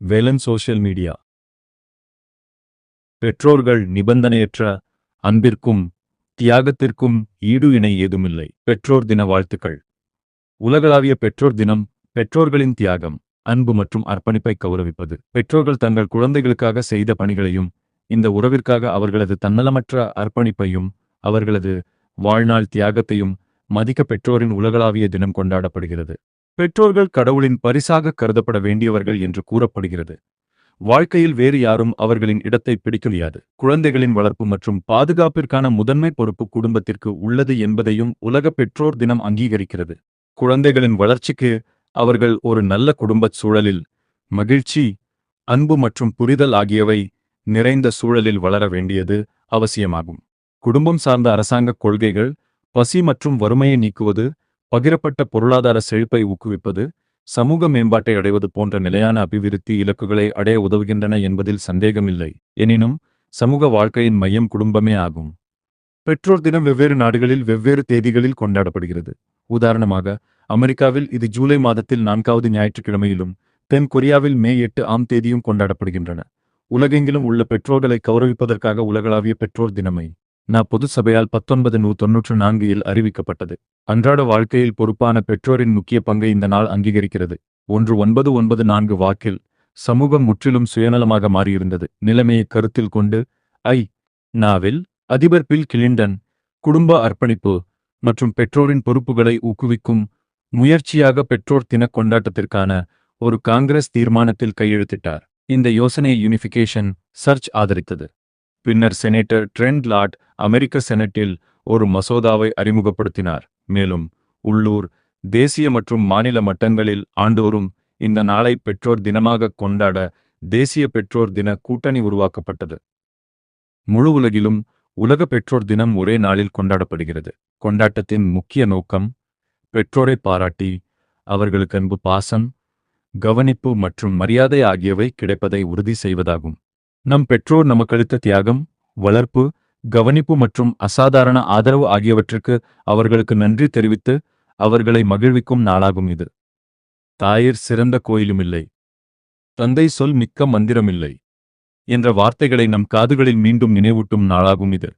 Velan social media. பெற்றோர்கள் நிபந்தனையற்ற அன்பிற்கும் தியாகத்திற்கும் ஈடு இணை ஏதுமில்லை. பெற்றோர் தின வாழ்த்துக்கள். உலகளாவிய பெற்றோர் தினம் பெற்றோர்களின் தியாகம், அன்பு மற்றும் அர்ப்பணிப்பை கௌரவிப்பது. பெற்றோர்கள் தங்கள் குழந்தைகளுக்காக செய்த பணிகளையும் இந்த உறவிற்காக அவர்களது தன்னலமற்ற அர்ப்பணிப்பையும் அவர்களது வாழ்நாள் தியாகத்தையும் மதிக்க பெற்றோரின் உலகளாவிய தினம் கொண்டாடப்படுகிறது. பெற்றோர்கள் கடவுளின் பரிசாக கருதப்பட வேண்டியவர்கள் என்று கூறப்படுகிறது. வாழ்க்கையில் வேறு யாரும் அவர்களின் இடத்தை பிடிக்க முடியாது. குழந்தைகளின் வளர்ப்பு மற்றும் பாதுகாப்பிற்கான முதன்மை பொறுப்பு குடும்பத்திற்கு உள்ளது என்பதையும் உலக பெற்றோர் தினம் அங்கீகரிக்கிறது. குழந்தைகளின் வளர்ச்சிக்கு அவர்கள் ஒரு நல்ல குடும்பச் சூழலில் மகிழ்ச்சி, அன்பு மற்றும் புரிதல் ஆகியவை நிறைந்த சூழலில் வளர வேண்டியது அவசியமாகும். குடும்பம் சார்ந்த அரசாங்க கொள்கைகள் பசி மற்றும் வறுமையை நீக்குவது, பகிரப்பட்ட பொருளாதார செழிப்பை ஊக்குவிப்பது, சமூக மேம்பாட்டை அடைவது போன்ற நிலையான அபிவிருத்தி இலக்குகளை அடைய உதவுகின்றன என்பதில் சந்தேகமில்லை. எனினும் சமூக வாழ்க்கையின் மையம் குடும்பமே ஆகும். பெற்றோர் தினம் வெவ்வேறு நாடுகளில் வெவ்வேறு தேதிகளில் கொண்டாடப்படுகிறது. உதாரணமாக, அமெரிக்காவில் இது ஜூலை மாதத்தில் 4வது ஞாயிற்றுக்கிழமையிலும் தென் கொரியாவில் மே 8ஆம் தேதியும் கொண்டாடப்படுகின்றன. உலகெங்கிலும் உள்ள பெற்றோர்களை கௌரவிப்பதற்காக உலகளாவிய பெற்றோர் தினமை பொது சபையால் 1994இல் அறிவிக்கப்பட்டது. அன்றாட வாழ்க்கையில் பொறுப்பான பெற்றோரின் முக்கிய பங்கை இந்த நாள் அங்கீகரிக்கிறது. 1994 வாக்கில் சமூகம் முற்றிலும் சுயநலமாக மாறியிருந்தது. நிலைமையை கருத்தில் கொண்டு நாவில் அதிபர் பில் கிளின்டன் குடும்ப அர்ப்பணிப்பு மற்றும் பெற்றோரின் பொறுப்புகளை ஊக்குவிக்கும் முயற்சியாக பெற்றோர் தின கொண்டாட்டத்திற்கான ஒரு காங்கிரஸ் தீர்மானத்தில் கையெழுத்திட்டார். இந்த யோசனையை யூனிஃபிகேஷன் சர்ச் ஆதரித்தது. பின்னர் செனேட்டர் ட்ரெண்ட் லாட் அமெரிக்க செனட்டில் ஒரு மசோதாவை அறிமுகப்படுத்தினார். மேலும் உள்ளூர், தேசிய மற்றும் மாநில மட்டங்களில் ஆண்டோறும் இந்த நாளை பெற்றோர் தினமாக கொண்டாட தேசிய பெற்றோர் தின கூட்டணி உருவாக்கப்பட்டது. முழு உலகிலும் உலக பெற்றோர் தினம் ஒரே நாளில் கொண்டாடப்படுகிறது. கொண்டாட்டத்தின் முக்கிய நோக்கம் பெற்றோரை பாராட்டி அவர்களுக்கு அன்பு, பாசம், கவனிப்பு மற்றும் மரியாதை ஆகியவை கிடைப்பதை உறுதி செய்வதாகும். நம் பெற்றோர் நமக்களித்த தியாகம், வளர்ப்பு, கவனிப்பு மற்றும் அசாதாரண ஆதரவு ஆகியவற்றுக்கு அவர்களுக்கு நன்றி தெரிவித்து அவர்களை மகிழ்விக்கும் நாளாகும் இது. தாயிற் சிறந்த கோயிலுமில்லை, தந்தை சொல் மிக்க மந்திரமில்லை என்ற வார்த்தைகளை நம் காதுகளில் மீண்டும் நினைவூட்டும் நாளாகும் இது.